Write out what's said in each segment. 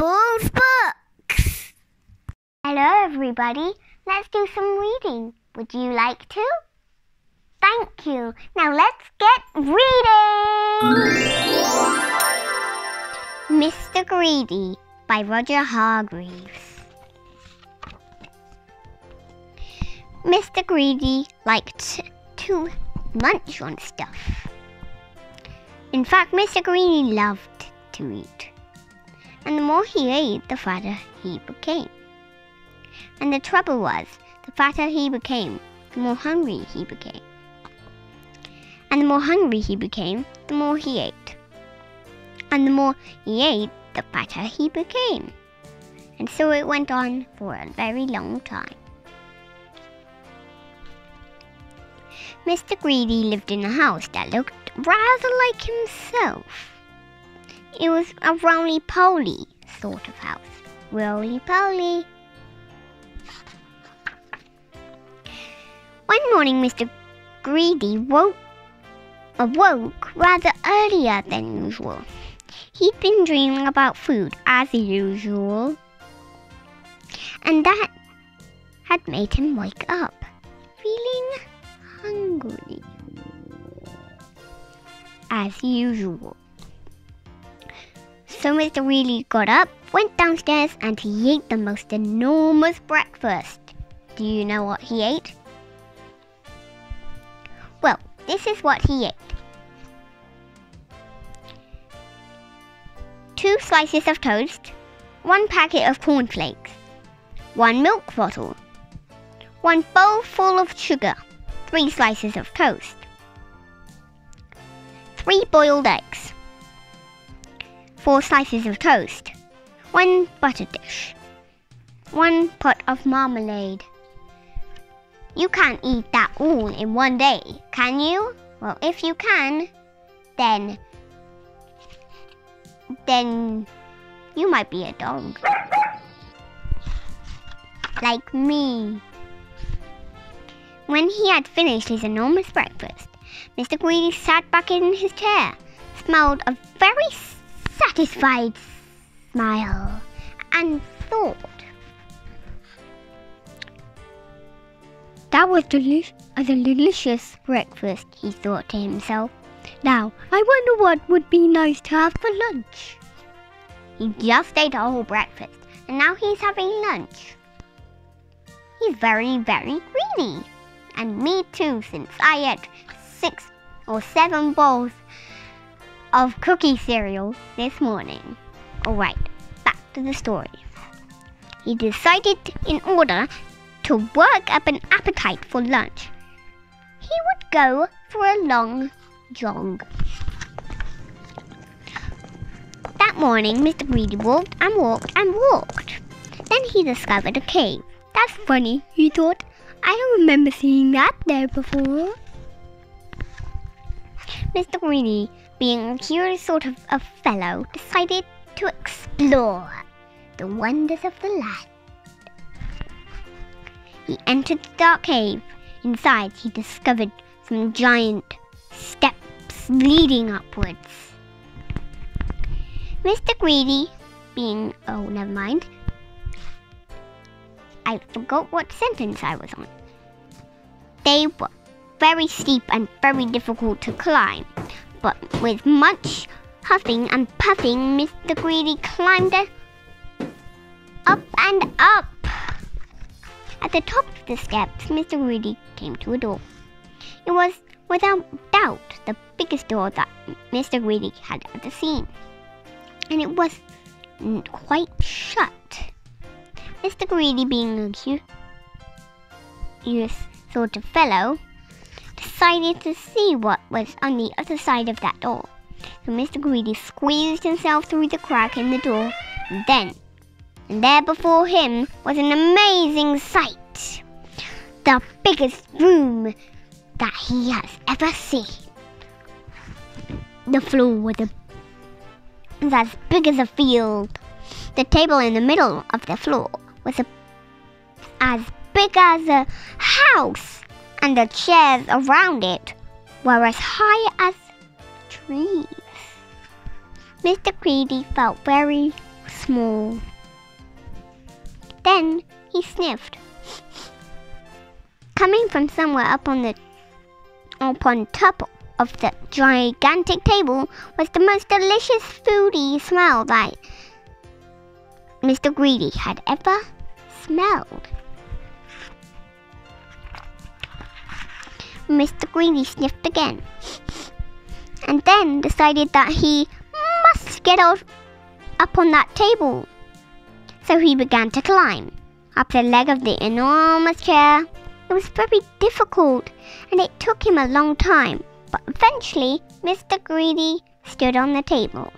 Paul's Books! Hello everybody, let's do some reading. Would you like to? Thank you. Now let's get reading! Mr. Greedy by Roger Hargreaves. Mr. Greedy liked to munch on stuff. In fact, Mr. Greedy loved to eat. And the more he ate, the fatter he became. And the trouble was, the fatter he became, the more hungry he became. And the more hungry he became, the more he ate. And the more he ate, the fatter he became. And so it went on for a very long time. Mr. Greedy lived in a house that looked rather like himself. It was a roly-poly sort of house. Roly-poly. One morning, Mr. Greedy awoke rather earlier than usual. He'd been dreaming about food, as usual, and that had made him wake up, feeling hungry, as usual. So Mr. Greedy got up, went downstairs, and he ate the most enormous breakfast. Do you know what he ate? Well, this is what he ate. 2 slices of toast, 1 packet of cornflakes, 1 milk bottle, 1 bowl full of sugar, 3 slices of toast, 3 boiled eggs, 4 slices of toast, 1 butter dish, 1 pot of marmalade. You can't eat that all in one day, can you? Well, if you can, then you might be a dog. Like me. When he had finished his enormous breakfast, Mr. Greedy sat back in his chair, smiled a very satisfied smile, and thought. That was a delicious breakfast, he thought to himself. Now, I wonder what would be nice to have for lunch. He just ate a whole breakfast, and now he's having lunch. He's very, very greedy. And me too, since I ate 6 or 7 bowls of cookie cereal this morning. Alright, back to the story. He decided in order to work up an appetite for lunch, he would go for a long jog. That morning, Mr. Greedy walked and walked and walked. Then he discovered a cave. That's funny, he thought. I don't remember seeing that there before. Mr. Greedy, being a curious sort of a fellow, decided to explore the wonders of the land. He entered the dark cave. Inside, he discovered some giant steps leading upwards. Mr. Greedy, being... oh, never mind. I forgot what sentence I was on. They were very steep and very difficult to climb, but with much huffing and puffing, Mr. Greedy climbed up and up. At the top of the steps, Mr. Greedy came to a door. It was, without doubt, the biggest door that Mr. Greedy had ever seen, and it was quite shut. Mr. Greedy, being a curious sort of fellow, decided to see what was on the other side of that door. So Mr. Greedy squeezed himself through the crack in the door, and there before him was an amazing sight. The biggest room that he has ever seen. The floor was as big as a field. The table in the middle of the floor was as big as a house, and the chairs around it were as high as trees. Mr. Greedy felt very small. Then he sniffed. Coming from somewhere up on top of the gigantic table was the most delicious foody smell that Mr. Greedy had ever smelled. Mr. Greedy sniffed again, and then decided that he must get up on that table. So he began to climb up the leg of the enormous chair. It was very difficult, and it took him a long time, but eventually Mr. Greedy stood on the table.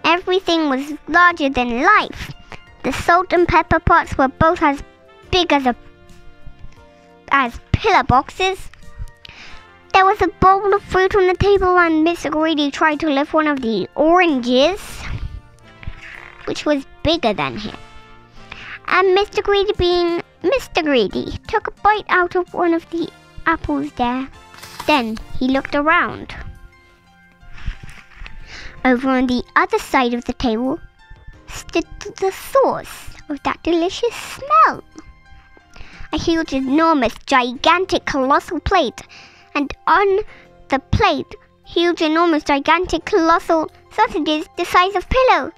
Everything was larger than life. The salt and pepper pots were both as big as pillar boxes. There was a bowl of fruit on the table, and Mr. Greedy tried to lift one of the oranges, which was bigger than him. And Mr. Greedy, being Mr. Greedy, took a bite out of one of the apples there. Then he looked around. Over on the other side of the table stood the source of that delicious smell. A huge, enormous, gigantic, colossal plate. And on the plate, huge, enormous, gigantic, colossal sausages the size of pillows.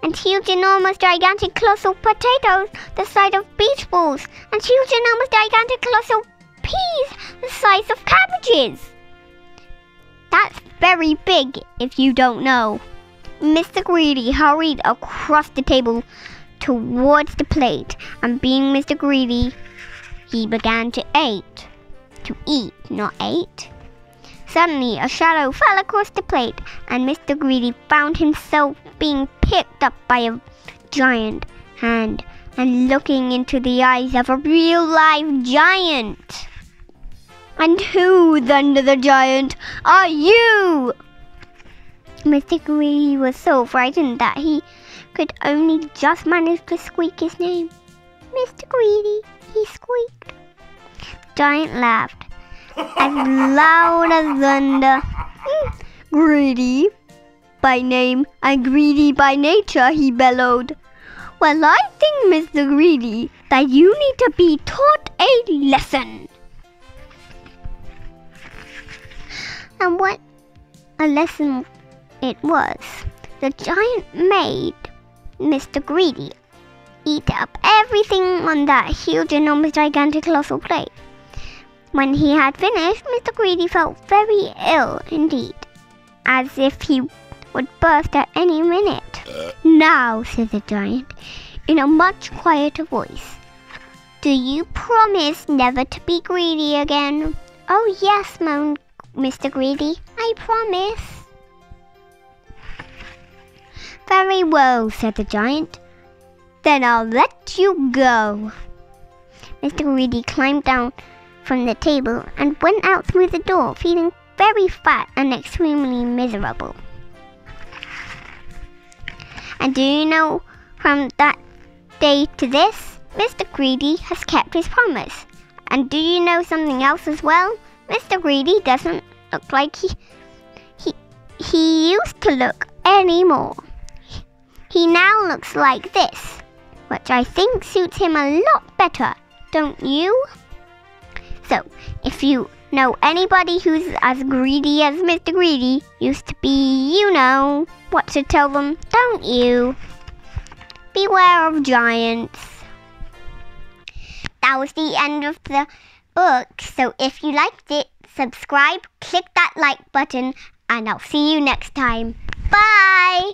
And huge, enormous, gigantic, colossal potatoes the size of beach balls. And huge, enormous, gigantic, colossal peas the size of cabbages. That's very big if you don't know. Mr. Greedy hurried across the table towards the plate, and being Mr. Greedy, he began to eat. To eat, not ate. Suddenly, a shadow fell across the plate, and Mr. Greedy found himself being picked up by a giant hand and looking into the eyes of a real live giant. And who, thunder the giant, are you? Mr. Greedy was so frightened that he could only just manage to squeak his name. Mr. Greedy, he squeaked. The giant laughed as loud as thunder. Greedy by name and greedy by nature, he bellowed. Well, I think, Mr. Greedy, that you need to be taught a lesson. And what a lesson it was. The giant made Mr. Greedy eat up everything on that huge, enormous, gigantic, colossal plate. When he had finished, Mr. Greedy felt very ill indeed, as if he would burst at any minute. Now, said the giant, in a much quieter voice, do you promise never to be greedy again? Oh yes, moaned Mr. Greedy, I promise. Very well, said the giant. Then I'll let you go. Mr. Greedy climbed down from the table and went out through the door, feeling very fat and extremely miserable. And do you know, from that day to this, Mr. Greedy has kept his promise. And do you know something else as well? Mr. Greedy doesn't look like he used to look anymore. He now looks like this, which I think suits him a lot better, don't you? So, if you know anybody who's as greedy as Mr. Greedy used to be, you know what to tell them, don't you? Beware of giants. That was the end of the book, so if you liked it, subscribe, click that like button, and I'll see you next time. Bye!